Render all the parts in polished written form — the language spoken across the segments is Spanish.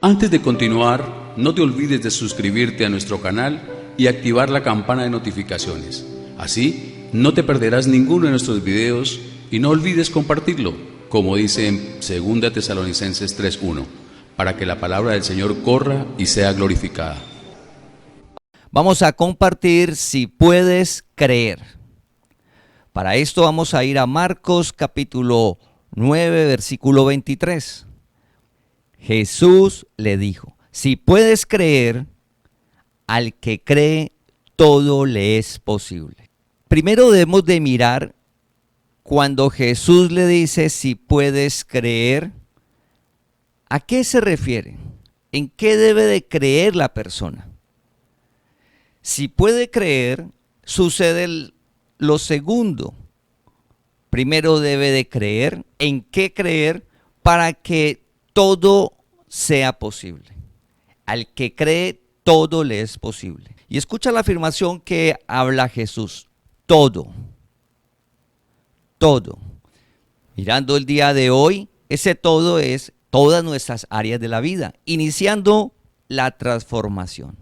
Antes de continuar, no te olvides de suscribirte a nuestro canal y activar la campana de notificaciones. Así, no te perderás ninguno de nuestros videos y no olvides compartirlo, como dice en 2 Tesalonicenses 3:1, para que la palabra del Señor corra y sea glorificada. Vamos a compartir si puedes creer. Para esto vamos a ir a Marcos capítulo 9, versículo 23. Jesús le dijo, si puedes creer, al que cree, todo le es posible. Primero debemos de mirar cuando Jesús le dice si puedes creer, ¿a qué se refiere? ¿En qué debe de creer la persona? Si puede creer, sucede lo segundo. Primero debe de creer. ¿En qué creer? Para que todo sea posible. Al que cree, todo le es posible. Y escucha la afirmación que habla Jesús. Todo. Todo. Mirando el día de hoy, ese todo es todas nuestras áreas de la vida, iniciando la transformación.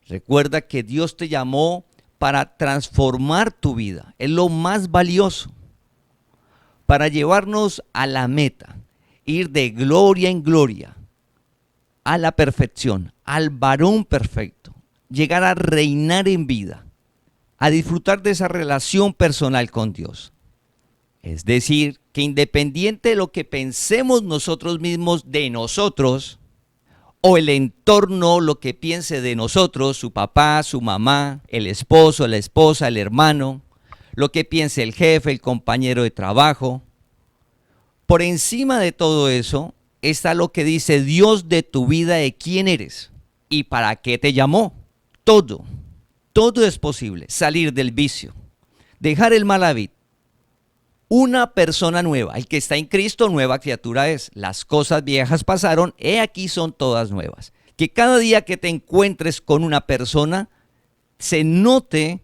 Recuerda que Dios te llamó para transformar tu vida. Es lo más valioso. Para llevarnos a la meta. Ir de gloria en gloria. A la perfección. Al varón perfecto. Llegar a reinar en vida. A disfrutar de esa relación personal con Dios. Es decir, que independiente de lo que pensemos nosotros mismos de nosotros, o el entorno, lo que piense de nosotros, su papá, su mamá, el esposo, la esposa, el hermano, lo que piense el jefe, el compañero de trabajo, por encima de todo eso está lo que dice Dios de tu vida, de quién eres y para qué te llamó. Todo es posible. Salir del vicio, dejar el mal hábito. Una persona nueva, el que está en Cristo, nueva criatura es. Las cosas viejas pasaron, he aquí son todas nuevas. Que cada día que te encuentres con una persona, se note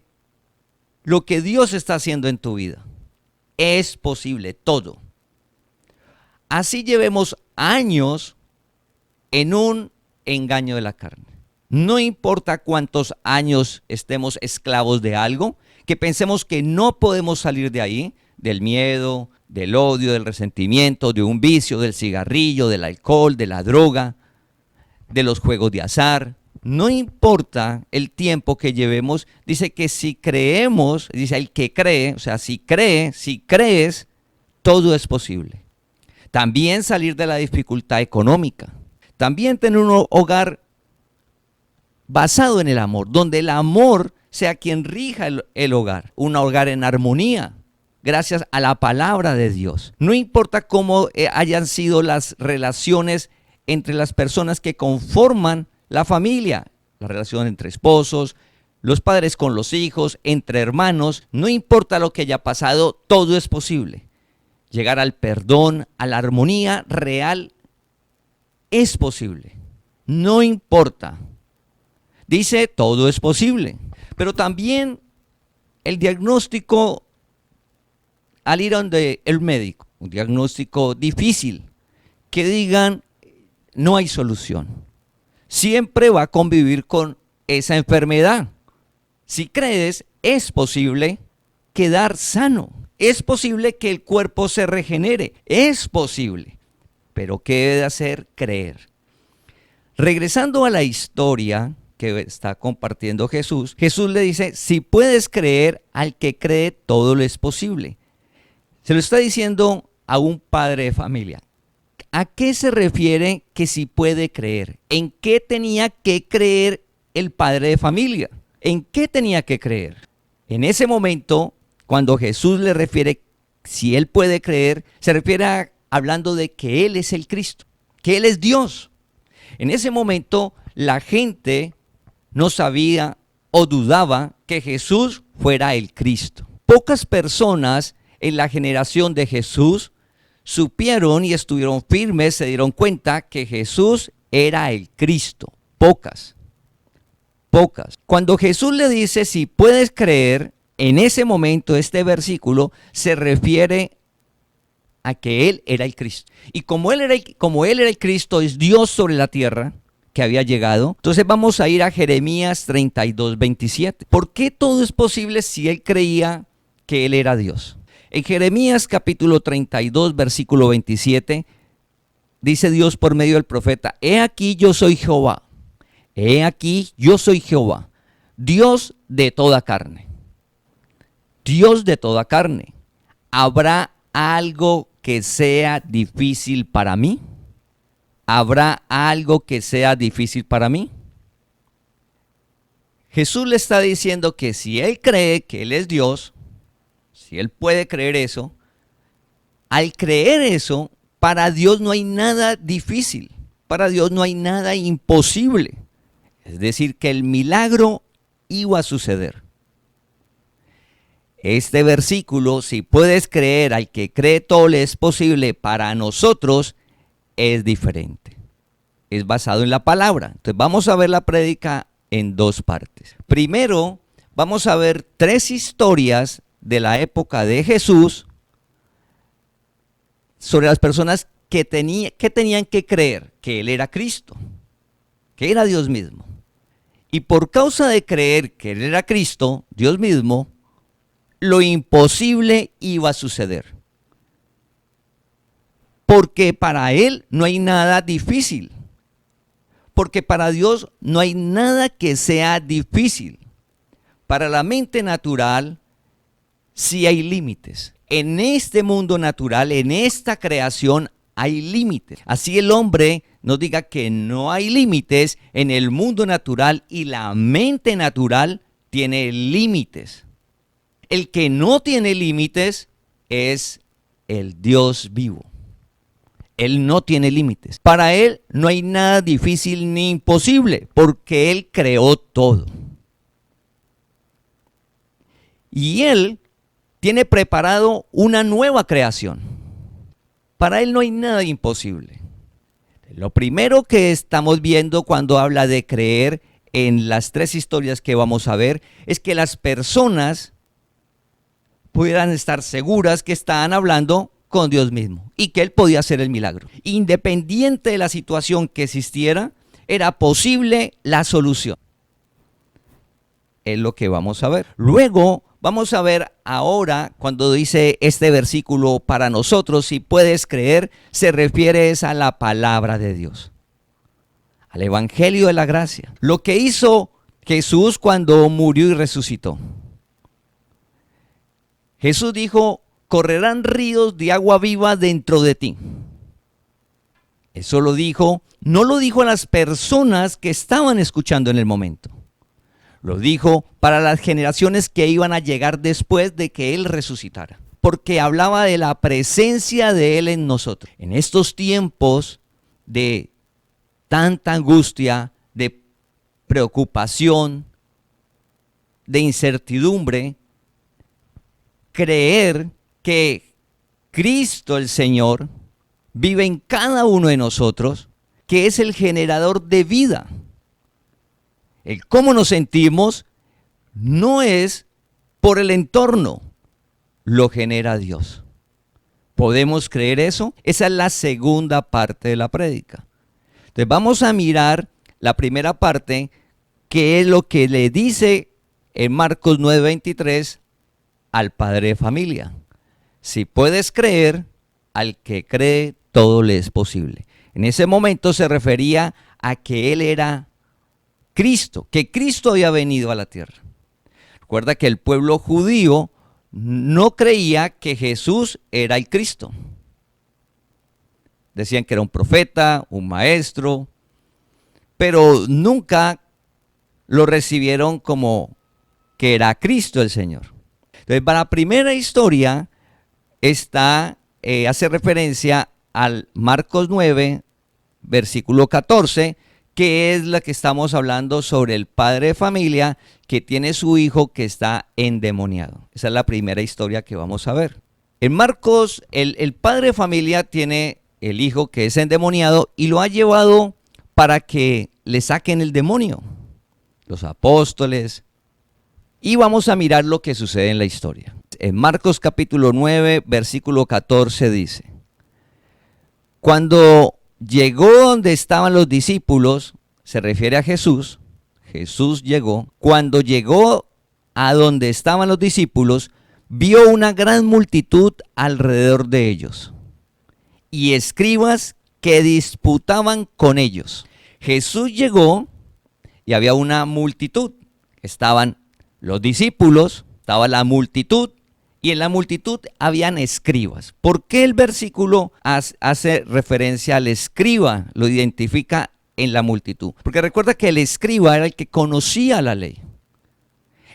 lo que Dios está haciendo en tu vida. Es posible, todo. Así llevemos años en un engaño de la carne. No importa cuántos años estemos esclavos de algo, que pensemos que no podemos salir de ahí, del miedo, del odio, del resentimiento, de un vicio, del cigarrillo, del alcohol, de la droga, de los juegos de azar. No importa el tiempo que llevemos, dice que si creemos, dice el que cree, o sea, si crees, todo es posible. También salir de la dificultad económica. También tener un hogar basado en el amor, donde el amor sea quien rija el hogar, un hogar en armonía. Gracias a la palabra de Dios. No importa cómo hayan sido las relaciones entre las personas que conforman la familia, la relación entre esposos, los padres con los hijos, entre hermanos, no importa lo que haya pasado, todo es posible. Llegar al perdón, a la armonía real, es posible. No importa. Dice, todo es posible. Pero también el diagnóstico al ir donde el médico, un diagnóstico difícil, que digan no hay solución. Siempre va a convivir con esa enfermedad. Si crees, es posible quedar sano. Es posible que el cuerpo se regenere. Es posible. Pero ¿qué debe de hacer? Creer. Regresando a la historia que está compartiendo Jesús, Jesús le dice, si puedes creer, al que cree, todo le es posible. Se lo está diciendo a un padre de familia. ¿A qué se refiere que si puede creer? ¿En qué tenía que creer el padre de familia? ¿En qué tenía que creer? En ese momento, cuando Jesús le refiere si él puede creer, se refiere hablando de que él es el Cristo, que él es Dios. En ese momento, la gente no sabía o dudaba que Jesús fuera el Cristo. Pocas personas en la generación de Jesús supieron y estuvieron firmes, se dieron cuenta que Jesús era el Cristo. Pocas. Cuando Jesús le dice si puedes creer, en ese momento este versículo se refiere a que Él era el Cristo. Y como Él era el Cristo, es Dios sobre la tierra que había llegado. Entonces vamos a ir a Jeremías 32, 27. ¿Por qué todo es posible si Él creía que Él era Dios? En Jeremías capítulo 32, versículo 27, dice Dios por medio del profeta: He aquí yo soy Jehová, he aquí yo soy Jehová, Dios de toda carne. Dios de toda carne. ¿Habrá algo que sea difícil para mí? ¿Habrá algo que sea difícil para mí? Jesús le está diciendo que si Él cree que Él es Dios, si Él puede creer eso, al creer eso, para Dios no hay nada difícil, para Dios no hay nada imposible. Es decir, que el milagro iba a suceder. Este versículo, si puedes creer al que cree todo le es posible, para nosotros es diferente. Es basado en la palabra. Entonces vamos a ver la prédica en dos partes. Primero, vamos a ver 3 historias de la época de Jesús sobre las personas que tenían que creer que Él era Cristo, que era Dios mismo. Y por causa de creer que Él era Cristo, Dios mismo, lo imposible iba a suceder. Porque para Él no hay nada difícil. Porque para Dios no hay nada que sea difícil. Para la mente natural sí hay límites. En este mundo natural, en esta creación, hay límites. Así el hombre nos diga que no hay límites en el mundo natural y la mente natural tiene límites. El que no tiene límites es el Dios vivo. Él no tiene límites. Para Él no hay nada difícil ni imposible, porque Él creó todo. Y Él tiene preparado una nueva creación. Para Él no hay nada imposible. Lo primero que estamos viendo cuando habla de creer en las 3 historias que vamos a ver es que las personas pudieran estar seguras que estaban hablando con Dios mismo y que Él podía hacer el milagro. Independiente de la situación que existiera, era posible la solución. Es lo que vamos a ver. Luego vamos a ver ahora, cuando dice este versículo, para nosotros, si puedes creer, se refiere a la palabra de Dios, al evangelio de la gracia. Lo que hizo Jesús cuando murió y resucitó. Jesús dijo: correrán ríos de agua viva dentro de ti. Eso lo dijo, no lo dijo a las personas que estaban escuchando en el momento. Lo dijo para las generaciones que iban a llegar después de que Él resucitara. Porque hablaba de la presencia de Él en nosotros. En estos tiempos de tanta angustia, de preocupación, de incertidumbre, creer que Cristo el Señor vive en cada uno de nosotros, que es el generador de vida. El cómo nos sentimos no es por el entorno, lo genera Dios. ¿Podemos creer eso? Esa es la segunda parte de la prédica. Entonces vamos a mirar la primera parte, que es lo que le dice en Marcos 9:23 al padre de familia. Si puedes creer, al que cree todo le es posible. En ese momento se refería a que Él era Cristo, que Cristo había venido a la tierra. Recuerda que el pueblo judío no creía que Jesús era el Cristo. Decían que era un profeta, un maestro, pero nunca lo recibieron como que era Cristo el Señor. Entonces, para la primera historia hace referencia al Marcos 9, versículo 14, que es la que estamos hablando sobre el padre de familia que tiene su hijo que está endemoniado. Esa es la primera historia que vamos a ver. En Marcos, el padre de familia tiene el hijo que es endemoniado y lo ha llevado para que le saquen el demonio, los apóstoles. Y vamos a mirar lo que sucede en la historia. En Marcos capítulo 9, versículo 14 dice: Cuando llegó donde estaban los discípulos, se refiere a Jesús, Jesús llegó, cuando llegó a donde estaban los discípulos, vio una gran multitud alrededor de ellos y escribas que disputaban con ellos. Jesús llegó y había una multitud. Estaban los discípulos, estaba la multitud y en la multitud habían escribas. ¿Por qué el versículo hace referencia al escriba? Lo identifica en la multitud. Porque recuerda que el escriba era el que conocía la ley.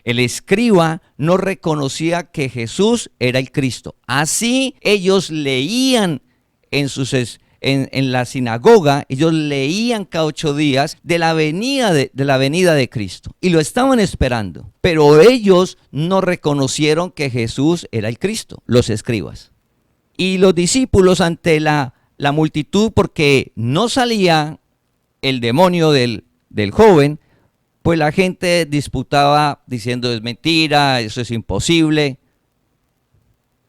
El escriba no reconocía que Jesús era el Cristo. Así ellos leían en la sinagoga, ellos leían cada 8 días de la venida de Cristo y lo estaban esperando. Pero ellos no reconocieron que Jesús era el Cristo, los escribas. Y los discípulos ante la multitud, porque no salía el demonio del joven, pues la gente disputaba diciendo es mentira, eso es imposible.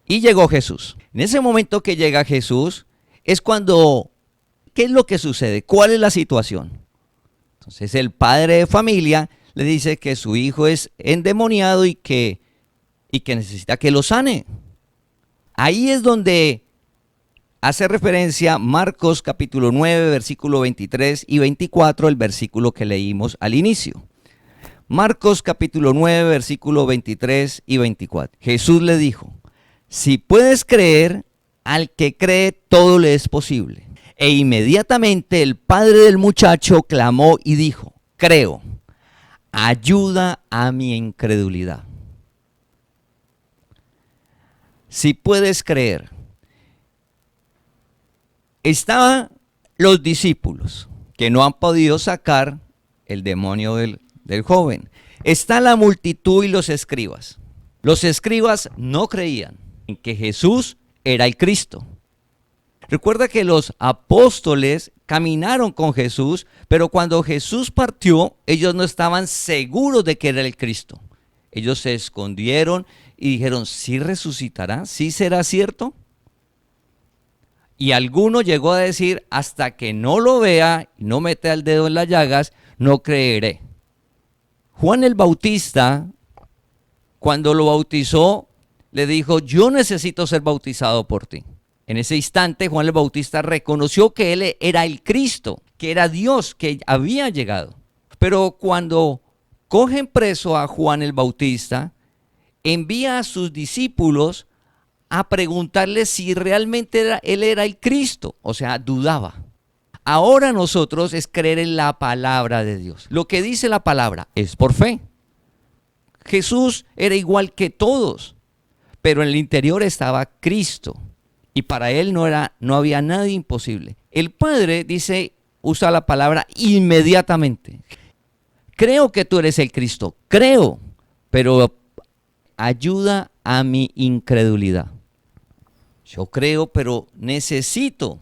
Y llegó Jesús. En ese momento que llega Jesús es cuando, ¿qué es lo que sucede? ¿Cuál es la situación? Entonces el padre de familia le dice que su hijo es endemoniado y que necesita que lo sane. Ahí es donde hace referencia Marcos capítulo 9, versículo 23 y 24, el versículo que leímos al inicio. Marcos capítulo 9, versículo 23 y 24. Jesús le dijo, si puedes creer, al que cree todo le es posible. E inmediatamente el padre del muchacho clamó y dijo, creo, ayuda a mi incredulidad. Si puedes creer. Estaban los discípulos que no han podido sacar el demonio del joven. Está la multitud y los escribas. Los escribas no creían en que Jesús era el Cristo. Recuerda que los apóstoles caminaron con Jesús, pero cuando Jesús partió, ellos no estaban seguros de que era el Cristo. Ellos se escondieron y dijeron, ¿sí resucitará? ¿Sí será cierto? Y alguno llegó a decir, hasta que no lo vea y no meta el dedo en las llagas, no creeré. Juan el Bautista, cuando lo bautizó, le dijo, yo necesito ser bautizado por ti. En ese instante, Juan el Bautista reconoció que él era el Cristo, que era Dios, que había llegado. Pero cuando cogen preso a Juan el Bautista, envía a sus discípulos a preguntarle si realmente él era el Cristo, o sea, dudaba. Ahora nosotros es creer en la palabra de Dios. Lo que dice la palabra es por fe. Jesús era igual que todos, pero en el interior estaba Cristo y para él no había nada imposible. El Padre dice, usa la palabra inmediatamente. Creo que tú eres el Cristo, creo, pero ayuda a mi incredulidad. Yo creo, pero necesito,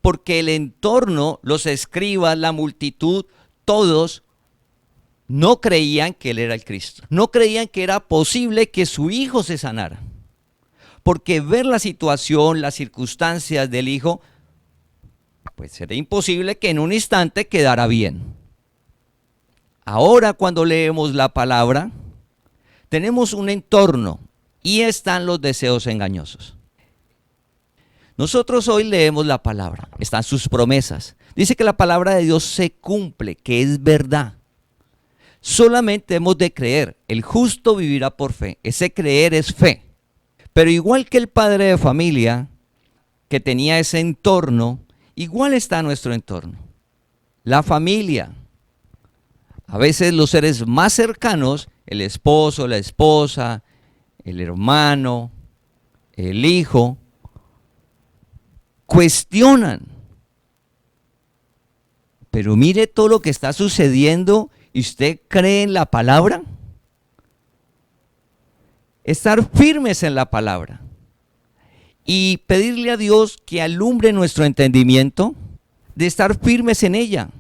porque el entorno, los escribas, la multitud, todos no creían que él era el Cristo. No creían que era posible que su hijo se sanara. Porque ver la situación, las circunstancias del hijo, pues era imposible que en un instante quedara bien. Ahora cuando leemos la palabra, tenemos un entorno y están los deseos engañosos. Nosotros hoy leemos la palabra, están sus promesas. Dice que la palabra de Dios se cumple, que es verdad. Solamente hemos de creer, el justo vivirá por fe, ese creer es fe. Pero igual que el padre de familia que tenía ese entorno, igual está nuestro entorno. La familia, a veces los seres más cercanos, el esposo, la esposa, el hermano, el hijo, cuestionan. Pero mire todo lo que está sucediendo y usted cree en la palabra. Estar firmes en la palabra y pedirle a Dios que alumbre nuestro entendimiento, de estar firmes en ella,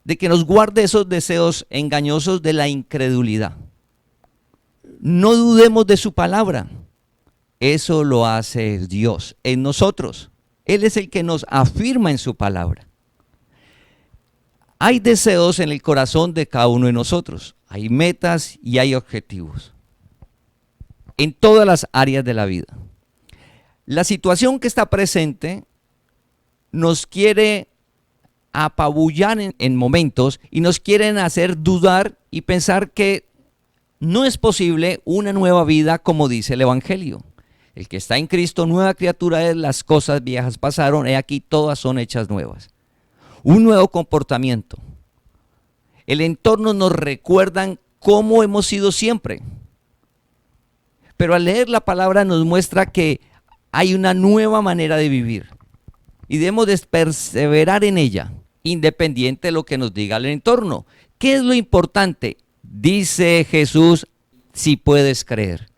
de que nos guarde esos deseos engañosos de la incredulidad. No dudemos de su palabra. Eso lo hace Dios en nosotros. Él es el que nos afirma en su palabra. Hay deseos en el corazón de cada uno de nosotros. Hay metas y hay objetivos. En todas las áreas de la vida. La situación que está presente nos quiere apabullar en momentos y nos quieren hacer dudar y pensar que no es posible una nueva vida como dice el Evangelio. El que está en Cristo, nueva criatura es, las cosas viejas pasaron, he aquí todas son hechas nuevas. Un nuevo comportamiento. El entorno nos recuerda cómo hemos sido siempre. Pero al leer la palabra nos muestra que hay una nueva manera de vivir. Y debemos de perseverar en ella, independiente de lo que nos diga el entorno. ¿Qué es lo importante? Dice Jesús, si puedes creer.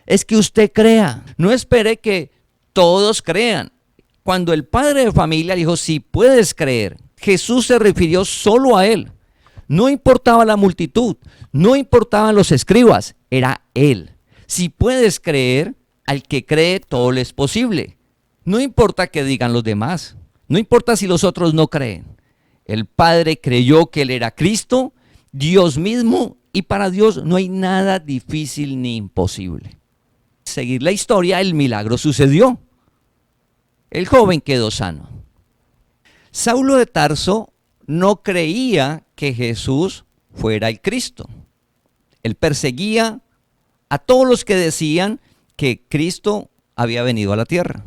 Es que usted crea. No espere que todos crean. Cuando el padre de familia dijo, si puedes creer, Jesús se refirió solo a él. No importaba la multitud, no importaban los escribas, era él. Si puedes creer, al que cree todo le es posible. No importa que digan los demás, no importa si los otros no creen. El Padre creyó que él era Cristo, Dios mismo, y para Dios no hay nada difícil ni imposible. Seguir la historia, el milagro sucedió. El joven quedó sano. Saulo de Tarso no creía que Jesús fuera el Cristo. Él perseguía a todos los que decían que Cristo había venido a la tierra.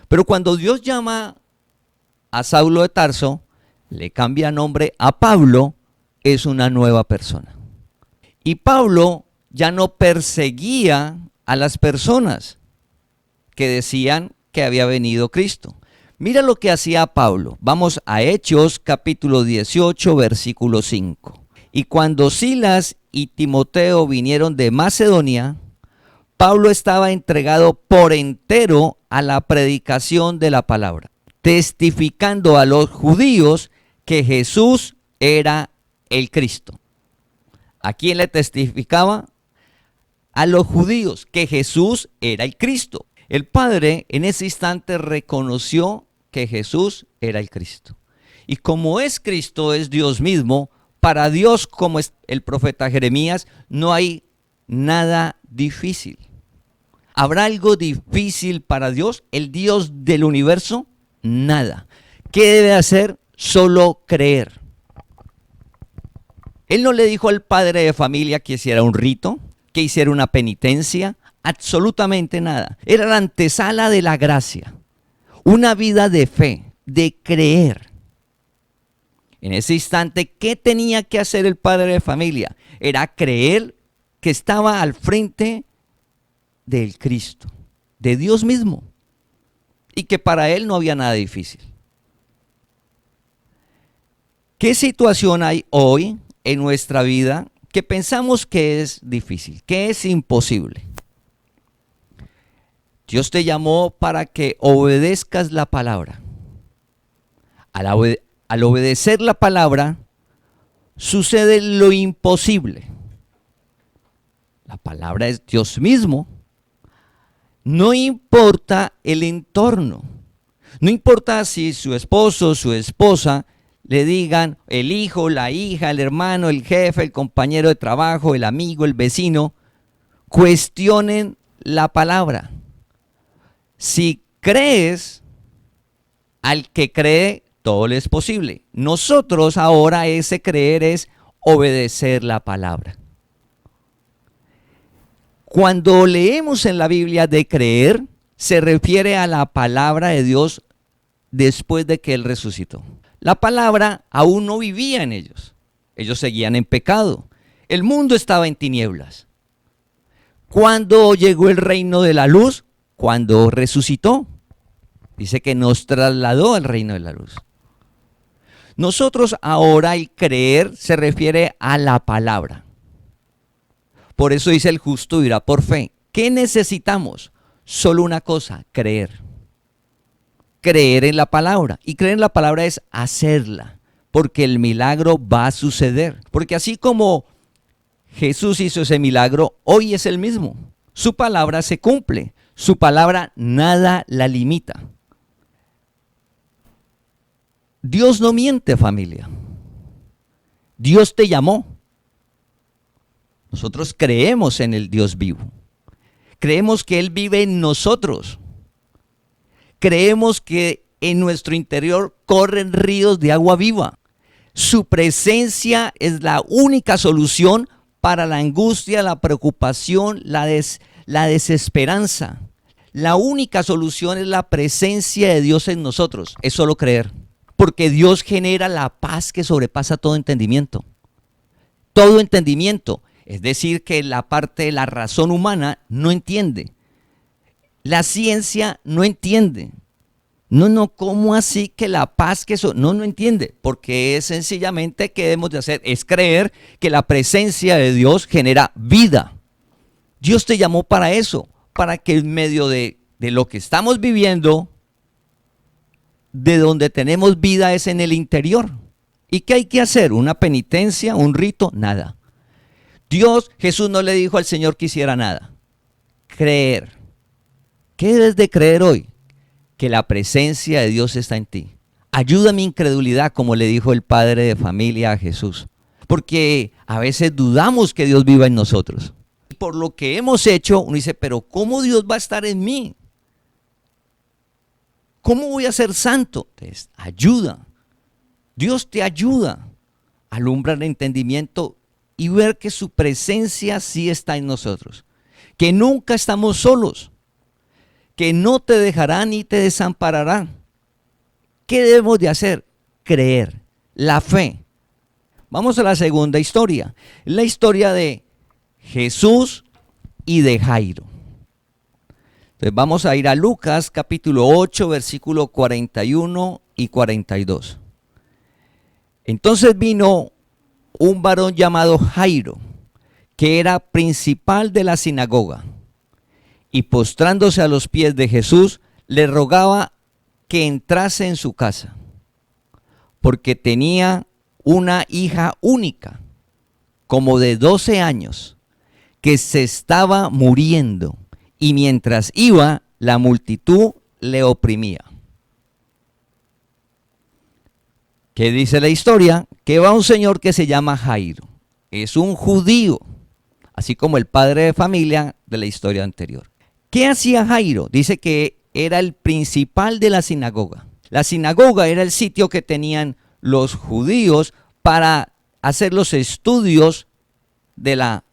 Pero cuando Dios llama a Saulo de Tarso, le cambia nombre a Pablo, es una nueva persona. Y Pablo ya no perseguía a las personas que decían que había venido Cristo. Mira lo que hacía Pablo. Vamos a Hechos capítulo 18, versículo 5. Y cuando Silas y Timoteo vinieron de Macedonia, Pablo estaba entregado por entero a la predicación de la palabra, testificando a los judíos que Jesús era el Cristo. ¿A quién le testificaba? A los judíos, que Jesús era el Cristo. El Padre en ese instante reconoció que Jesús era el Cristo. Y como es Cristo, es Dios mismo, para Dios, como es el profeta Jeremías, no hay nada difícil. ¿Habrá algo difícil para Dios, el Dios del universo? Nada. ¿Qué debe hacer? Solo creer. Él no le dijo al padre de familia que hiciera un rito, que hiciera una penitencia, absolutamente nada. Era la antesala de la gracia, una vida de fe, de creer. En ese instante, ¿qué tenía que hacer el padre de familia? Era creer que estaba al frente del Cristo, de Dios mismo, y que para él no había nada difícil. ¿Qué situación hay hoy en nuestra vida que pensamos que es difícil, que es imposible? Dios te llamó para que obedezcas la palabra. Al obedecer la palabra, sucede lo imposible. La palabra es Dios mismo. No importa el entorno. No importa si su esposo, su esposa, le digan el hijo, la hija, el hermano, el jefe, el compañero de trabajo, el amigo, el vecino, cuestionen la palabra. Si crees, al que cree, todo le es posible. Nosotros ahora ese creer es obedecer la palabra. Cuando leemos en la Biblia de creer, se refiere a la palabra de Dios después de que Él resucitó. La palabra aún no vivía en ellos. Ellos seguían en pecado. El mundo estaba en tinieblas. ¿Cuándo llegó el reino de la luz? Cuando resucitó. Dice que nos trasladó al reino de la luz. Nosotros ahora el creer se refiere a la palabra. Por eso dice el justo vivirá por fe. ¿Qué necesitamos? Solo una cosa, creer. Creer en la palabra. Y creer en la palabra es hacerla, porque el milagro va a suceder. Porque así como Jesús hizo ese milagro, hoy es el mismo. Su palabra se cumple. Su palabra nada la limita. Dios no miente, familia. Dios te llamó. Nosotros creemos en el Dios vivo. Creemos que Él vive en nosotros. Creemos que en nuestro interior corren ríos de agua viva. Su presencia es la única solución para la angustia, la preocupación, la desesperanza. La única solución es la presencia de Dios en nosotros. Es solo creer. Porque Dios genera la paz que sobrepasa todo entendimiento. Todo entendimiento. Es decir, que la parte de la razón humana no entiende. La ciencia no entiende. No, ¿cómo así que la paz que no entiende? Porque es sencillamente que debemos de hacer, es creer que la presencia de Dios genera vida. Dios te llamó para eso, para que en medio de lo que estamos viviendo, de donde tenemos vida es en el interior. ¿Y qué hay que hacer? ¿Una penitencia? ¿Un rito? Nada. Jesús no le dijo al Señor que hiciera nada. Creer. ¿Qué debes de creer hoy? Que la presencia de Dios está en ti. Ayuda a mi incredulidad, como le dijo el padre de familia a Jesús. Porque a veces dudamos que Dios viva en nosotros. Por lo que hemos hecho, uno dice, pero ¿cómo Dios va a estar en mí? ¿Cómo voy a ser santo? Entonces, ayuda. Dios te ayuda a alumbrar el entendimiento y ver que su presencia sí está en nosotros. Que nunca estamos solos. Que no te dejará ni te desamparará. ¿Qué debemos de hacer? Creer. La fe. Vamos a la segunda historia. La historia de Jesús y de Jairo. Entonces vamos a ir a Lucas capítulo 8, versículo 41 y 42. Entonces vino un varón llamado Jairo, que era principal de la sinagoga, y postrándose a los pies de Jesús, le rogaba que entrase en su casa, porque tenía una hija única, como de 12 años, que se estaba muriendo, y mientras iba, la multitud le oprimía. ¿Qué dice la historia? Que va un señor que se llama Jairo. Es un judío, así como el padre de familia de la historia anterior. ¿Qué hacía Jairo? Dice que era el principal de la sinagoga. La sinagoga era el sitio que tenían los judíos para hacer los estudios de la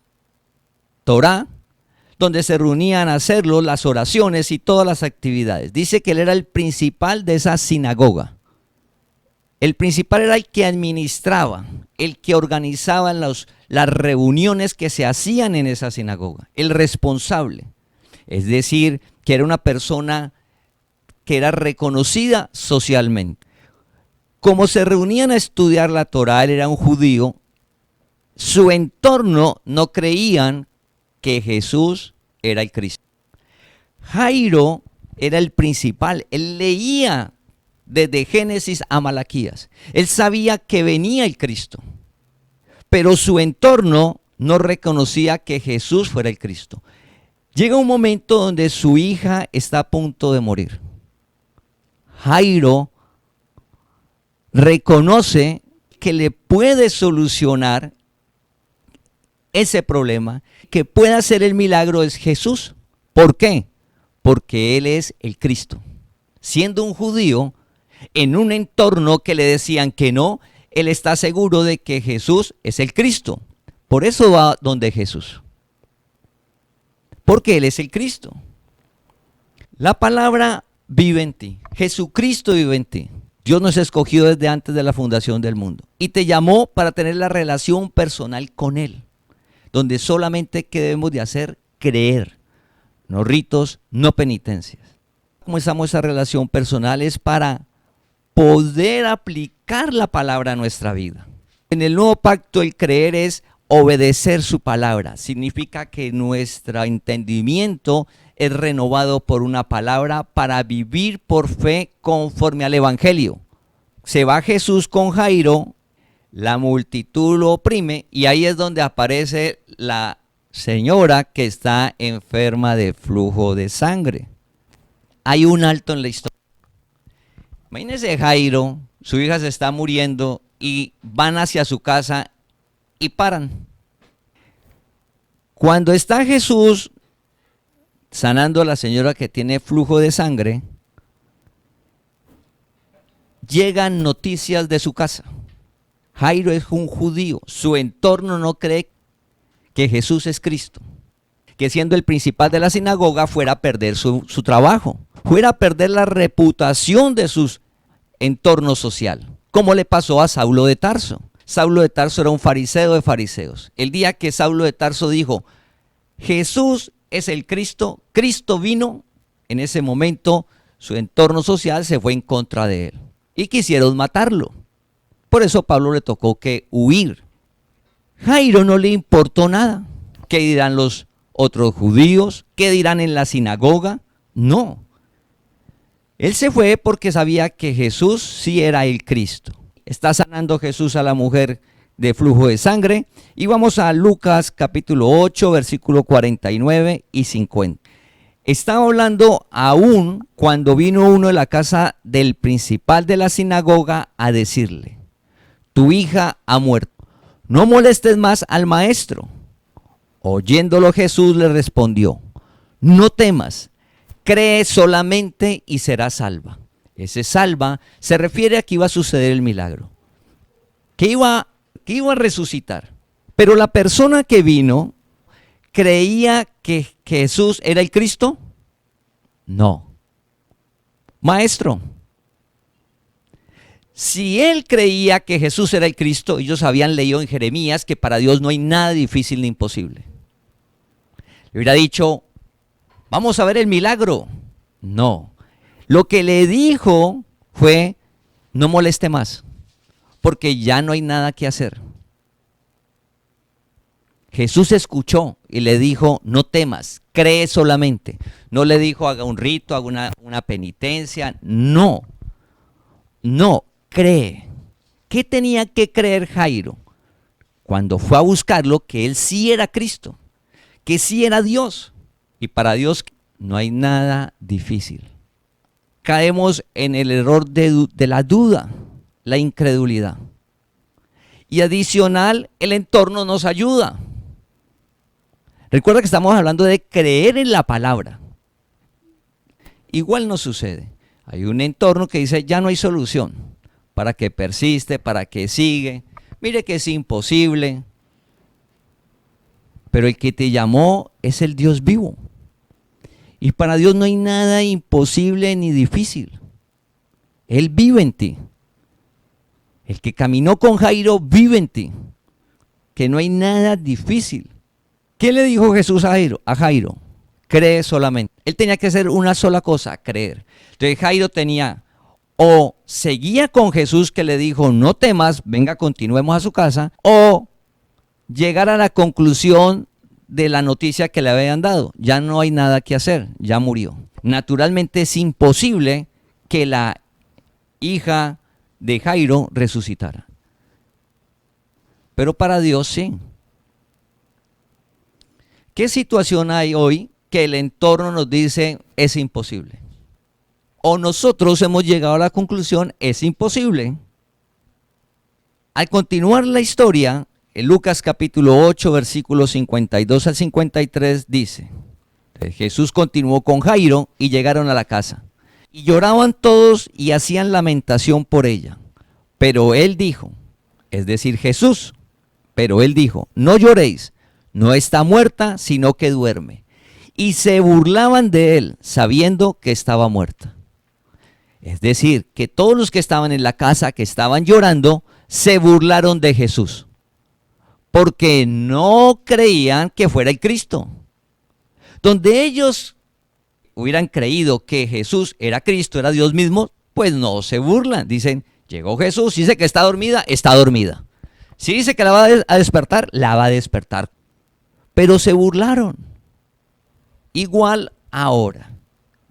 Torá, donde se reunían a hacerlo, las oraciones y todas las actividades. Dice que él era el principal de esa sinagoga. El principal era el que administraba, el que organizaba las reuniones que se hacían en esa sinagoga, el responsable. Es decir, que era una persona que era reconocida socialmente. Como se reunían a estudiar la Torá, él era un judío, su entorno no creían que Jesús era el Cristo. Jairo era el principal, él leía desde Génesis a Malaquías. Él sabía que venía el Cristo, pero su entorno no reconocía que Jesús fuera el Cristo. Llega un momento donde su hija está a punto de morir. Jairo reconoce que le puede solucionar ese problema, que puede hacer el milagro es Jesús. ¿Por qué? Porque Él es el Cristo. Siendo un judío, en un entorno que le decían que no, él está seguro de que Jesús es el Cristo. Por eso va donde Jesús. Porque Él es el Cristo. La palabra vive en ti. Jesucristo vive en ti. Dios nos escogió desde antes de la fundación del mundo. Y te llamó para tener la relación personal con Él. Donde solamente que debemos de hacer, creer. No ritos, no penitencias. Comenzamos esa relación personal es para poder aplicar la palabra a nuestra vida. En el nuevo pacto el creer es obedecer su palabra. Significa que nuestro entendimiento es renovado por una palabra para vivir por fe conforme al evangelio. Se va Jesús con Jairo, la multitud lo oprime y ahí es donde aparece la señora que está enferma de flujo de sangre. Hay un alto en la historia. Imagínense Jairo, su hija se está muriendo y van hacia su casa y paran. Cuando está Jesús sanando a la señora que tiene flujo de sangre, llegan noticias de su casa. Jairo es un judío, su entorno no cree que Jesús es Cristo, que siendo el principal de la sinagoga fuera a perder su trabajo, fuera a perder la reputación de su entorno social, como le pasó a Saulo de Tarso. Saulo de Tarso era un fariseo de fariseos. El día que Saulo de Tarso dijo, Jesús es el Cristo, Cristo vino, en ese momento su entorno social se fue en contra de él y quisieron matarlo. Por eso a Pablo le tocó que huir. Jairo no le importó nada. ¿Qué dirán los otros judíos? ¿Qué dirán en la sinagoga? No. Él se fue porque sabía que Jesús sí era el Cristo. Está sanando Jesús a la mujer de flujo de sangre. Y vamos a Lucas capítulo 8, versículo 49 y 50. Estaba hablando aún cuando vino uno de la casa del principal de la sinagoga a decirle, tu hija ha muerto, no molestes más al maestro. Oyéndolo Jesús le respondió, no temas, cree solamente y serás salva. Ese salva se refiere a que iba a suceder el milagro, que iba a resucitar. Pero la persona que vino, ¿creía que Jesús era el Cristo? No. Maestro, si él creía que Jesús era el Cristo, ellos habían leído en Jeremías que para Dios no hay nada difícil ni imposible. Le hubiera dicho, vamos a ver el milagro. No. Lo que le dijo fue, no moleste más, porque ya no hay nada que hacer. Jesús escuchó y le dijo, no temas, cree solamente. No le dijo, haga un rito, haga una penitencia. No, cree. ¿Qué tenía que creer Jairo? Cuando fue a buscarlo, que él sí era Cristo, que sí era Dios. Y para Dios no hay nada difícil. Caemos en el error de la duda, la incredulidad. Y adicional, el entorno nos ayuda. Recuerda que estamos hablando de creer en la palabra. Igual nos sucede. Hay un entorno que dice, ya no hay solución. ¿Para qué persiste? ¿Para qué sigue? Mire que es imposible. Pero el que te llamó es el Dios vivo. Y para Dios no hay nada imposible ni difícil. Él vive en ti. El que caminó con Jairo vive en ti. Que no hay nada difícil. ¿Qué le dijo Jesús a Jairo? Cree solamente. Él tenía que hacer una sola cosa, creer. Entonces Jairo tenía, o seguía con Jesús que le dijo, no temas, venga, continuemos a su casa, o llegar a la conclusión de la noticia que le habían dado. Ya no hay nada que hacer, ya murió. Naturalmente es imposible que la hija de Jairo resucitara. Pero para Dios sí. ¿Qué situación hay hoy que el entorno nos dice es imposible? O nosotros hemos llegado a la conclusión es imposible. Al continuar la historia, en Lucas capítulo 8, versículos 52 al 53 dice, Jesús continuó con Jairo y llegaron a la casa. Y lloraban todos y hacían lamentación por ella. Pero él dijo, es decir Jesús, pero él dijo, no lloréis. No está muerta, sino que duerme. Y se burlaban de él, sabiendo que estaba muerta. Es decir, que todos los que estaban en la casa, que estaban llorando, se burlaron de Jesús. Porque no creían que fuera el Cristo. Donde ellos hubieran creído que Jesús era Cristo, era Dios mismo, pues no se burlan. Dicen, llegó Jesús, dice que está dormida, está dormida. Si dice que la va a despertar, la va a despertar. Pero se burlaron. Igual ahora.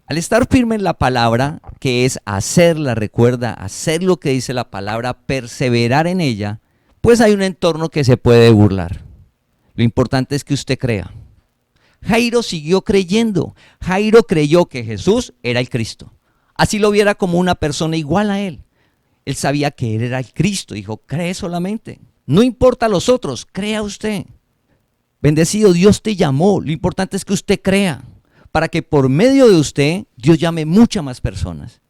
Al estar firme en la palabra, que es hacerla, recuerda, hacer lo que dice la palabra, perseverar en ella, pues hay un entorno que se puede burlar. Lo importante es que usted crea. Jairo siguió creyendo. Jairo creyó que Jesús era el Cristo. Así lo viera como una persona igual a él. Él sabía que él era el Cristo. Dijo, cree solamente. No importa los otros, crea usted. Bendecido, Dios te llamó. Lo importante es que usted crea, para que por medio de usted, Dios llame muchas más personas.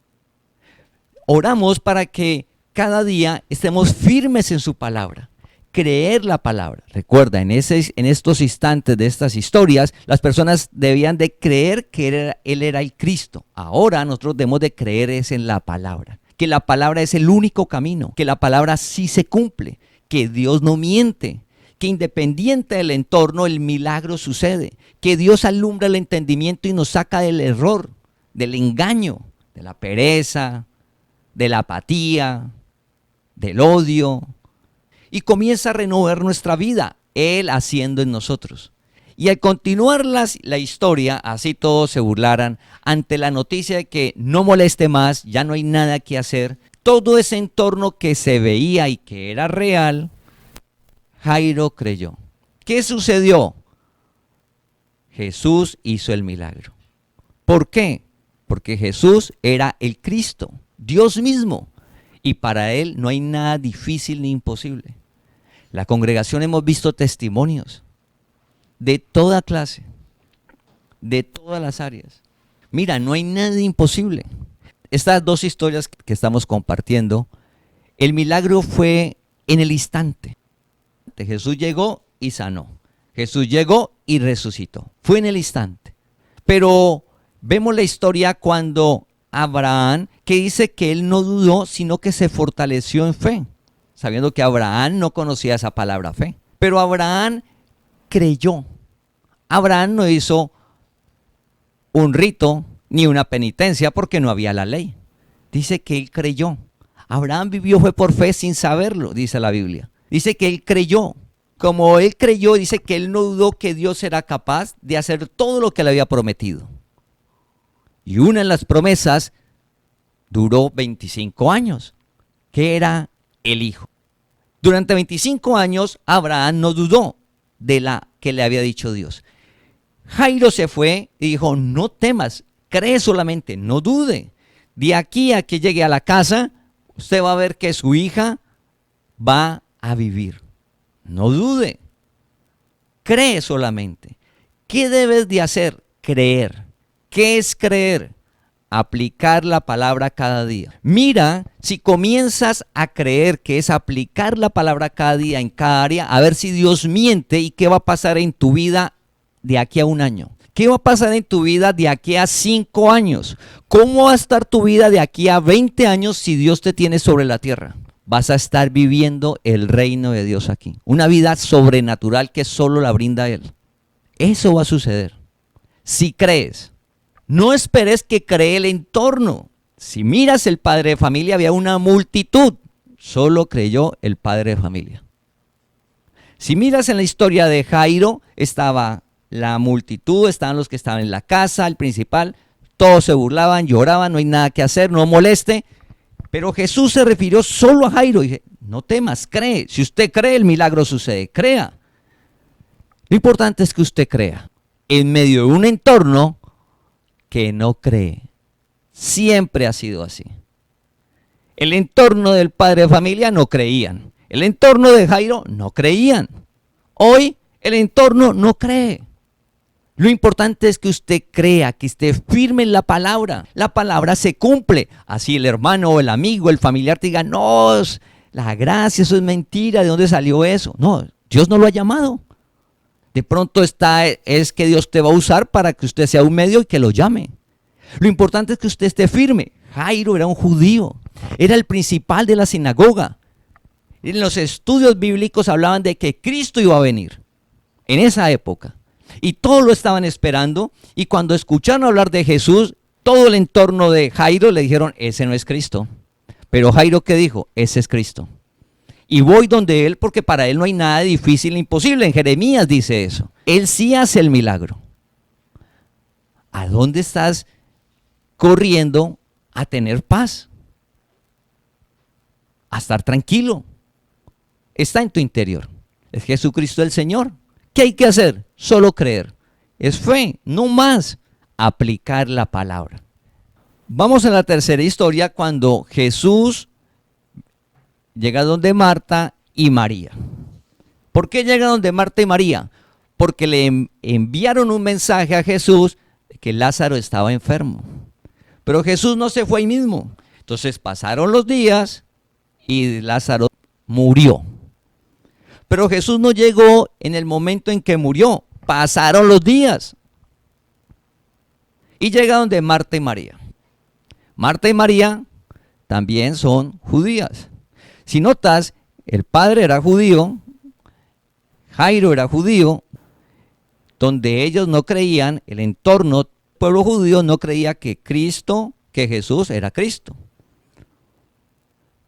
Oramos para que cada día estemos firmes en su palabra. Creer la palabra. Recuerda, en estos instantes de estas historias, las personas debían de creer que Él era el Cristo. Ahora nosotros debemos de creer es en la palabra. Que la palabra es el único camino. Que la palabra sí se cumple. Que Dios no miente. Que independiente del entorno, el milagro sucede. Que Dios alumbra el entendimiento y nos saca del error, del engaño, de la pereza, de la apatía, del odio. Y comienza a renovar nuestra vida, Él haciendo en nosotros. Y al continuar la historia, así todos se burlaran, ante la noticia de que no moleste más, ya no hay nada que hacer, todo ese entorno que se veía y que era real, Jairo creyó. ¿Qué sucedió? Jesús hizo el milagro. ¿Por qué? Porque Jesús era el Cristo, Dios mismo, y para Él no hay nada difícil ni imposible. La congregación hemos visto testimonios de toda clase, de todas las áreas. Mira, no hay nada imposible. Estas dos historias que estamos compartiendo, el milagro fue en el instante. Jesús llegó y sanó. Jesús llegó y resucitó. Fue en el instante. Pero vemos la historia cuando Abraham, que dice que él no dudó, sino que se fortaleció en fe, sabiendo que Abraham no conocía esa palabra fe. Pero Abraham creyó. Abraham no hizo un rito ni una penitencia porque no había la ley. Dice que él creyó. Abraham vivió fue por fe sin saberlo, dice la Biblia. Dice que él creyó. Como él creyó, dice que él no dudó que Dios era capaz de hacer todo lo que le había prometido. Y una de las promesas duró 25 años, que era el hijo. Durante 25 años, Abraham no dudó de la que le había dicho Dios. Jairo se fue y dijo, no temas, cree solamente, no dude. De aquí a que llegue a la casa, usted va a ver que su hija va a vivir. No dude, cree solamente. ¿Qué debes de hacer? Creer. ¿Qué es creer? Aplicar la palabra cada día. Mira, si comienzas a creer que es aplicar la palabra cada día en cada área, a ver si Dios miente y qué va a pasar en tu vida de aquí a un año. ¿Qué va a pasar en tu vida de aquí a 5 años? ¿Cómo va a estar tu vida de aquí a 20 años si Dios te tiene sobre la tierra? Vas a estar viviendo el reino de Dios aquí. Una vida sobrenatural que solo la brinda Él. Eso va a suceder. Si crees. No esperes que cree el entorno. Si miras el padre de familia, había una multitud. Solo creyó el padre de familia. Si miras en la historia de Jairo, estaba la multitud, estaban los que estaban en la casa, el principal. Todos se burlaban, lloraban, no hay nada que hacer, no moleste. Pero Jesús se refirió solo a Jairo. Y dije, no temas, cree. Si usted cree, el milagro sucede. Crea. Lo importante es que usted crea. En medio de un entorno que no cree. Siempre ha sido así. El entorno del padre de familia no creían. El entorno de Jairo no creían. Hoy el entorno no cree. Lo importante es que usted crea, que esté firme en la palabra. La palabra se cumple. Así el hermano o el amigo, el familiar te diga, no, la gracia, eso es mentira, ¿de dónde salió eso? No, Dios no lo ha llamado. De pronto es que Dios te va a usar para que usted sea un medio y que lo llame. Lo importante es que usted esté firme. Jairo era un judío, era el principal de la sinagoga. En los estudios bíblicos hablaban de que Cristo iba a venir en esa época. Y todos lo estaban esperando, y cuando escucharon hablar de Jesús, todo el entorno de Jairo le dijeron, ese no es Cristo. Pero Jairo, ¿qué dijo? Ese es Cristo. Y voy donde Él porque para Él no hay nada difícil ni imposible. En Jeremías dice eso. Él sí hace el milagro. ¿A dónde estás corriendo a tener paz? A estar tranquilo. Está en tu interior. Es Jesucristo el Señor. ¿Qué hay que hacer? Solo creer. Es fe, no más. Aplicar la palabra. Vamos a la tercera historia cuando Jesús llega donde Marta y María. ¿Por qué llega donde Marta y María? Porque le enviaron un mensaje a Jesús de que Lázaro estaba enfermo. Pero Jesús no se fue ahí mismo. Entonces pasaron los días y Lázaro murió. Pero Jesús no llegó en el momento en que murió. Pasaron los días. Y llega donde Marta y María. Marta y María también son judías. Si notas, el padre era judío, Jairo era judío, donde ellos no creían, el entorno, pueblo judío no creía que Jesús era Cristo.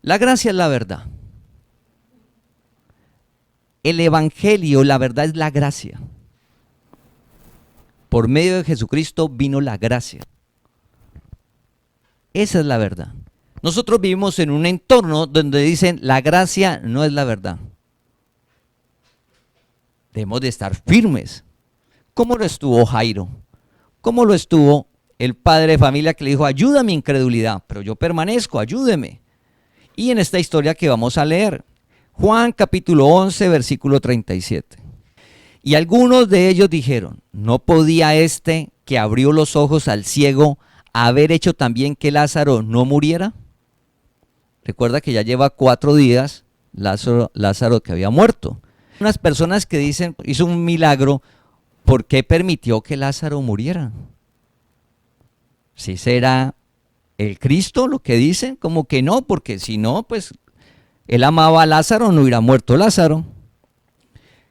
La gracia es la verdad. El evangelio, la verdad es la gracia. Por medio de Jesucristo vino la gracia. Esa es la verdad. Nosotros vivimos en un entorno donde dicen la gracia no es la verdad. Debemos de estar firmes. ¿Cómo lo estuvo Jairo? ¿Cómo lo estuvo el padre de familia que le dijo, ayuda a mi incredulidad, pero yo permanezco, ayúdeme? Y en esta historia que vamos a leer, Juan capítulo 11, versículo 37. Y algunos de ellos dijeron, ¿no podía este que abrió los ojos al ciego haber hecho también que Lázaro no muriera? Recuerda que ya lleva 4 días Lázaro que había muerto. Unas personas que dicen, hizo un milagro, ¿por qué permitió que Lázaro muriera? ¿Si será el Cristo lo que dicen? Como que no, porque si no, pues él amaba a Lázaro, no hubiera muerto Lázaro.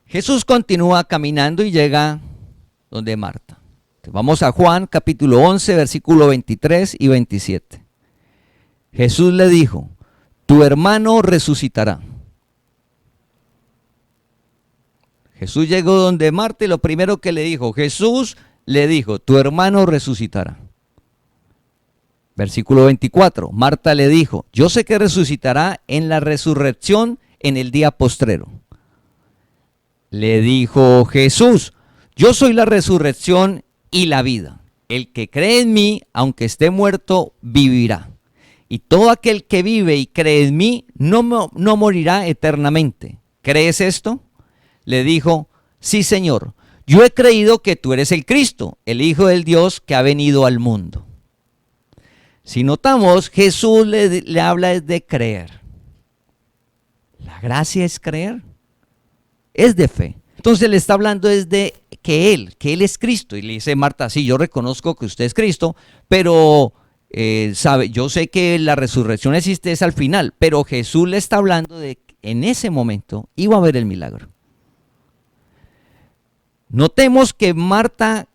Jesús continúa caminando y llega donde Marta. Vamos a Juan capítulo 11, versículo 23 y 27. Jesús le dijo, tu hermano resucitará. Jesús llegó donde Marta y lo primero que le dijo, Jesús le dijo, tu hermano resucitará. Versículo 24, Marta le dijo, yo sé que resucitará en la resurrección en el día postrero. Le dijo Jesús, yo soy la resurrección y la vida. El que cree en mí, aunque esté muerto, vivirá. Y todo aquel que vive y cree en mí, no morirá eternamente. ¿Crees esto? Le dijo, sí, Señor, yo he creído que tú eres el Cristo, el Hijo del Dios que ha venido al mundo. Si notamos, Jesús le habla de creer. La gracia es creer, es de fe. Entonces le está hablando de que Él es Cristo. Y le dice Marta, sí, yo reconozco que usted es Cristo, pero yo sé que la resurrección existe, es al final. Pero Jesús le está hablando de que en ese momento iba a haber el milagro. Notemos que Marta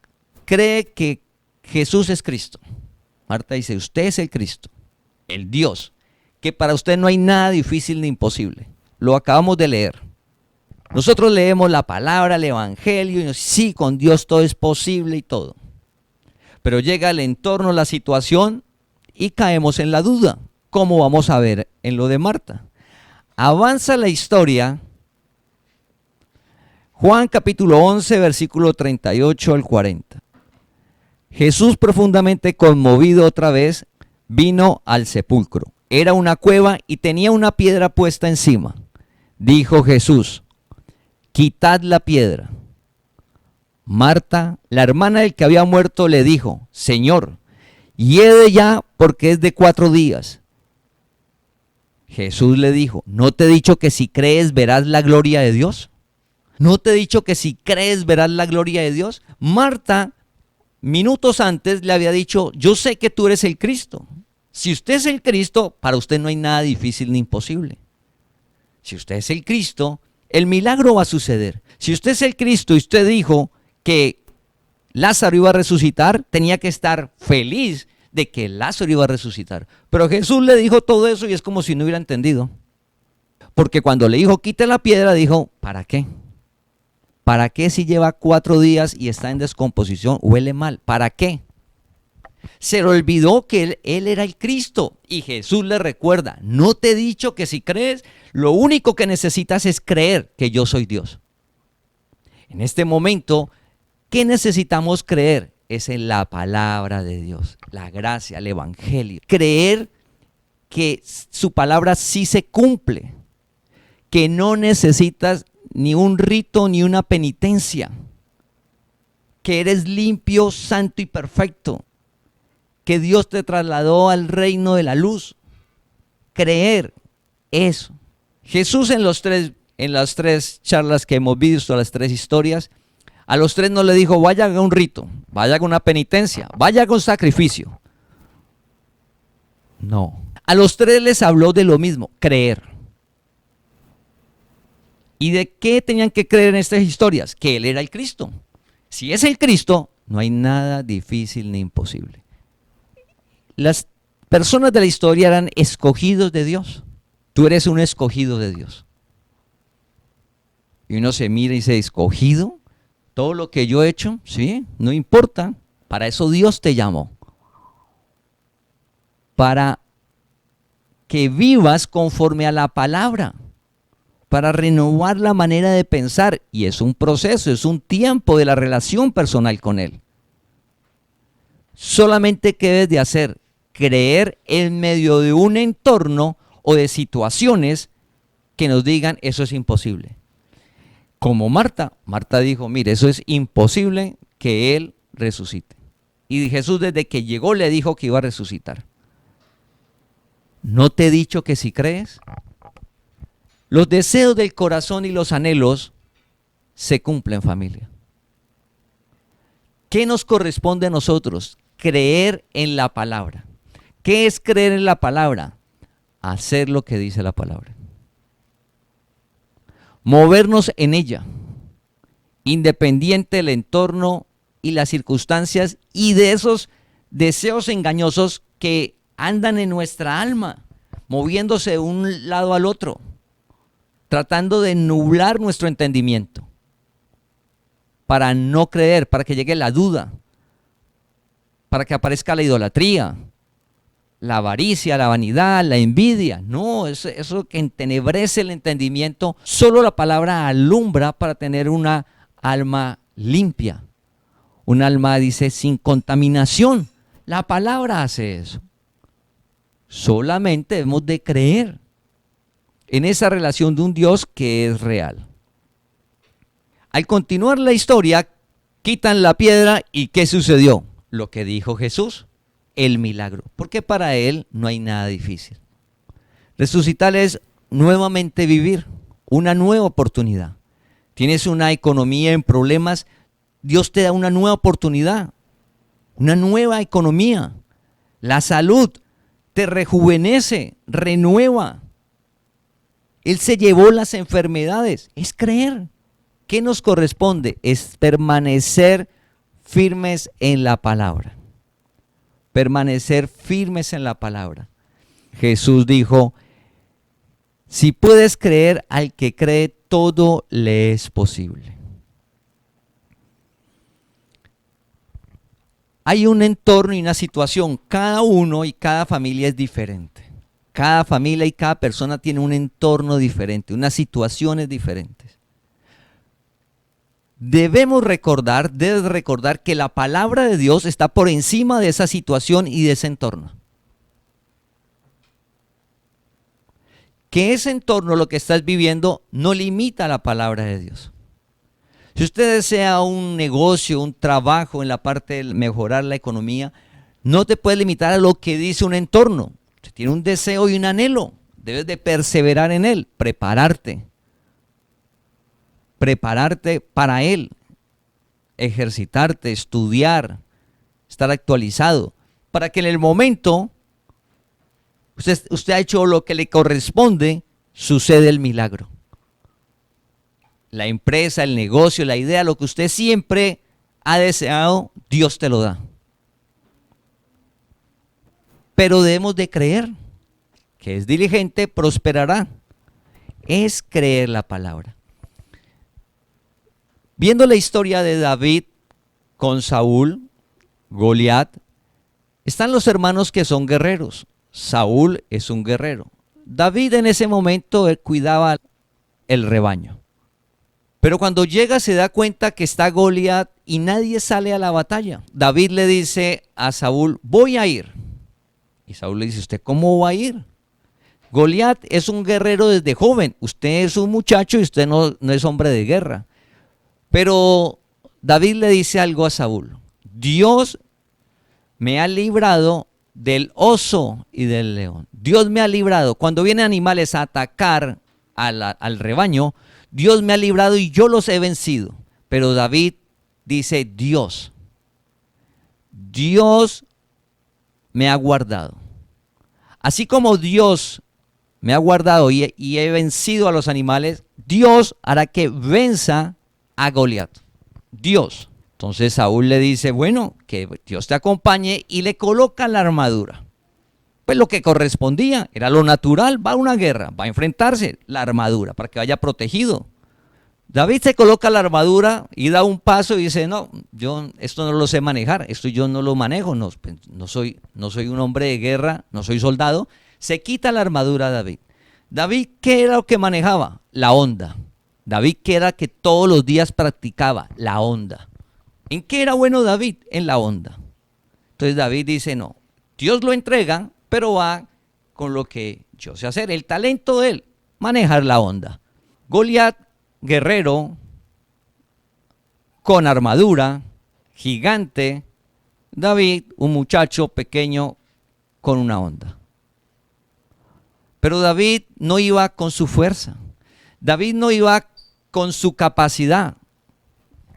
cree que Jesús es Cristo. Marta dice, usted es el Cristo, el Dios, que para usted no hay nada difícil ni imposible. Lo acabamos de leer. Nosotros leemos la palabra, el evangelio, y sí, con Dios todo es posible y todo. Pero llega el entorno, la situación, y caemos en la duda, como vamos a ver en lo de Marta. Avanza la historia. Juan capítulo 11, versículo 38 al 40. Jesús, profundamente conmovido otra vez, vino al sepulcro. Era una cueva y tenía una piedra puesta encima. Dijo Jesús, quitad la piedra. Marta, la hermana del que había muerto, le dijo, Señor, hiede ya porque es de 4 días. Jesús le dijo, ¿no te he dicho que si crees verás la gloria de Dios? ¿No te he dicho que si crees verás la gloria de Dios? Marta, minutos antes le había dicho, yo sé que tú eres el Cristo. Si usted es el Cristo, para usted no hay nada difícil ni imposible. Si usted es el Cristo, el milagro va a suceder. Si usted es el Cristo y usted dijo que Lázaro iba a resucitar, tenía que estar feliz de que Lázaro iba a resucitar. Pero Jesús le dijo todo eso y es como si no hubiera entendido. Porque cuando le dijo, quite la piedra, dijo, ¿para qué? ¿Para qué si lleva 4 días y está en descomposición? Huele mal. ¿Para qué? Se le olvidó que él era el Cristo. Y Jesús le recuerda, no te he dicho que si crees, lo único que necesitas es creer que yo soy Dios. En este momento, ¿qué necesitamos creer? Es en la palabra de Dios, la gracia, el evangelio. Creer que su palabra sí se cumple, que no necesitas ni un rito ni una penitencia, que eres limpio, santo y perfecto, que Dios te trasladó al reino de la luz. Creer eso. Jesús en las tres charlas que hemos visto, las tres historias, a los tres no le dijo, vaya a un rito, vaya a una penitencia, vaya a un sacrificio. No. A los tres les habló de lo mismo, creer. ¿Y de qué tenían que creer en estas historias? Que Él era el Cristo. Si es el Cristo, no hay nada difícil ni imposible. Las personas de la historia eran escogidos de Dios. Tú eres un escogido de Dios. Y uno se mira y dice, ¿escogido? Todo lo que yo he hecho, sí, no importa. Para eso Dios te llamó. Para que vivas conforme a la palabra. Para renovar la manera de pensar. Y es un proceso, es un tiempo de la relación personal con Él. Solamente que debes de hacer, creer en medio de un entorno o de situaciones que nos digan eso es imposible. Como Marta dijo, mire, eso es imposible que Él resucite. Y Jesús desde que llegó le dijo que iba a resucitar. ¿No te he dicho que si crees? Los deseos del corazón y los anhelos se cumplen, familia. ¿Qué nos corresponde a nosotros? Creer en la palabra. ¿Qué es creer en la palabra? Hacer lo que dice la palabra. Movernos en ella, independiente del entorno y las circunstancias y de esos deseos engañosos que andan en nuestra alma, moviéndose de un lado al otro, tratando de nublar nuestro entendimiento, para no creer, para que llegue la duda, para que aparezca la idolatría, la avaricia, la vanidad, la envidia. No, eso que entenebrece el entendimiento, solo la palabra alumbra para tener una alma limpia. Un alma, dice, sin contaminación. La palabra hace eso. Solamente debemos de creer en esa relación de un Dios que es real. Al continuar la historia, quitan la piedra y ¿qué sucedió? Lo que dijo Jesús, el milagro. Porque para Él no hay nada difícil. Resucitar es nuevamente vivir, una nueva oportunidad. Tienes una economía en problemas, Dios te da una nueva oportunidad, una nueva economía. La salud te rejuvenece, renueva. Él se llevó las enfermedades, es creer. ¿Qué nos corresponde? Es permanecer firmes en la palabra. Permanecer firmes en la palabra. Jesús dijo, si puedes creer, al que cree, todo le es posible. Hay un entorno y una situación, cada uno y cada familia es diferente. Cada familia y cada persona tiene un entorno diferente, unas situaciones diferentes. Debes recordar que la palabra de Dios está por encima de esa situación y de ese entorno. Que ese entorno, lo que estás viviendo, no limita la palabra de Dios. Si usted desea un negocio, un trabajo en la parte de mejorar la economía, no te puedes limitar a lo que dice un entorno. Usted tiene un deseo y un anhelo, debes de perseverar en él, prepararte para él, ejercitarte, estudiar, estar actualizado, para que en el momento usted ha hecho lo que le corresponde, sucede el milagro. La empresa, el negocio, la idea, lo que usted siempre ha deseado, Dios te lo da. Pero debemos de creer que es diligente, prosperará. Es creer la palabra. Viendo la historia de David con Saúl, Goliat, están los hermanos que son guerreros. Saúl es un guerrero. David en ese momento él cuidaba el rebaño. Pero cuando llega se da cuenta que está Goliat y nadie sale a la batalla. David le dice a Saúl, voy a ir. Y Saúl le dice, ¿usted cómo va a ir? Goliat es un guerrero desde joven. Usted es un muchacho y usted no es hombre de guerra. Pero David le dice algo a Saúl. Dios me ha librado del oso y del león. Dios me ha librado. Cuando vienen animales a atacar al rebaño, Dios me ha librado y yo los he vencido. Pero David dice, Dios me ha guardado. Así como Dios me ha guardado y he vencido a los animales, Dios hará que venza a Goliat. Dios. Entonces Saúl le dice, bueno, que Dios te acompañe, y le coloca la armadura. Pues lo que correspondía, era lo natural, va a una guerra, va a enfrentarse, la armadura, para que vaya protegido. David se coloca la armadura y da un paso y dice, no, yo esto no lo sé manejar, esto yo no lo manejo, no soy un hombre de guerra, no soy soldado. Se quita la armadura a David. David, ¿qué era lo que manejaba? La onda. David, ¿qué era que todos los días practicaba? La onda. ¿En qué era bueno David? En la onda. Entonces David dice, no, Dios lo entrega, pero va con lo que yo sé hacer. El talento de él, manejar la onda. Goliat, guerrero, con armadura, gigante. David, un muchacho pequeño con una onda. Pero David no iba con su fuerza. David no iba con su capacidad.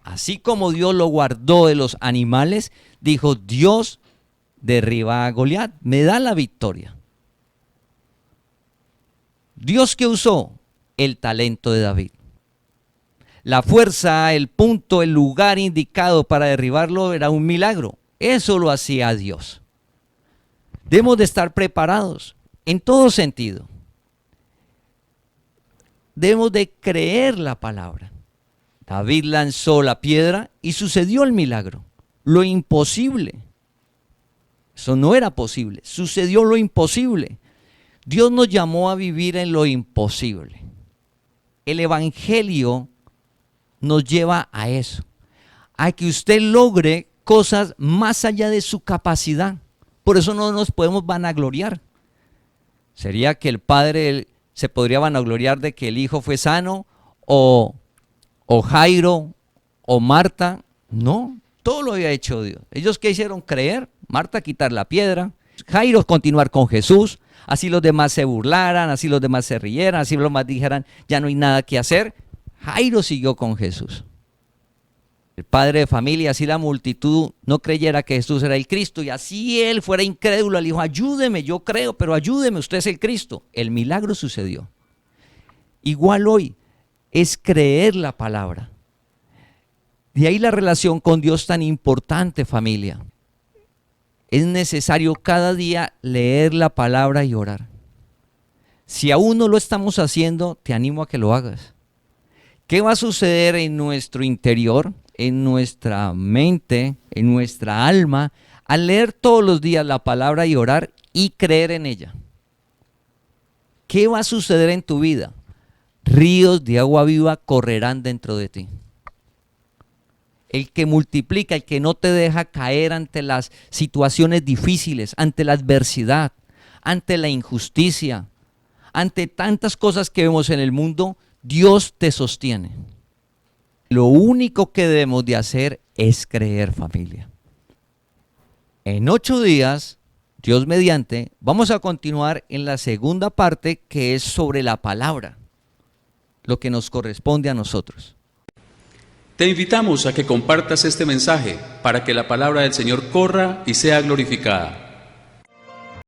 Así como Dios lo guardó de los animales, dijo, Dios derriba a Goliat, me da la victoria. Dios, que usó el talento de David. La fuerza, el punto, el lugar indicado para derribarlo era un milagro. Eso lo hacía Dios. Debemos de estar preparados en todo sentido. Debemos de creer la palabra. David lanzó la piedra y sucedió el milagro. Lo imposible. Eso no era posible. Sucedió lo imposible. Dios nos llamó a vivir en lo imposible. El evangelio nos lleva a eso. A que usted logre cosas más allá de su capacidad. Por eso no nos podemos vanagloriar. Sería que el padre se podría vanagloriar de que el hijo fue sano, o Jairo, o Marta. No, todo lo había hecho Dios. Ellos, ¿qué hicieron? Creer. Marta, quitar la piedra. Jairo, continuar con Jesús. Así los demás se burlaran, así los demás se rieran, así los demás dijeran, ya no hay nada que hacer. Jairo siguió con Jesús. El padre de familia, así la multitud no creyera que Jesús era el Cristo, y así él fuera incrédulo, le dijo, ayúdeme, yo creo, pero ayúdeme, usted es el Cristo. El milagro sucedió. Igual hoy es creer la palabra. De ahí la relación con Dios tan importante, familia. Es necesario cada día leer la palabra y orar. Si aún no lo estamos haciendo, te animo a que lo hagas. ¿Qué va a suceder en nuestro interior, en nuestra mente, en nuestra alma, al leer todos los días la palabra y orar y creer en ella? ¿Qué va a suceder en tu vida? Ríos de agua viva correrán dentro de ti. El que multiplica, el que no te deja caer ante las situaciones difíciles, ante la adversidad, ante la injusticia, ante tantas cosas que vemos en el mundo, Dios te sostiene. Lo único que debemos de hacer es creer, familia. En 8 días, Dios mediante, vamos a continuar en la segunda parte, que es sobre la palabra, lo que nos corresponde a nosotros. Te invitamos a que compartas este mensaje para que la palabra del Señor corra y sea glorificada.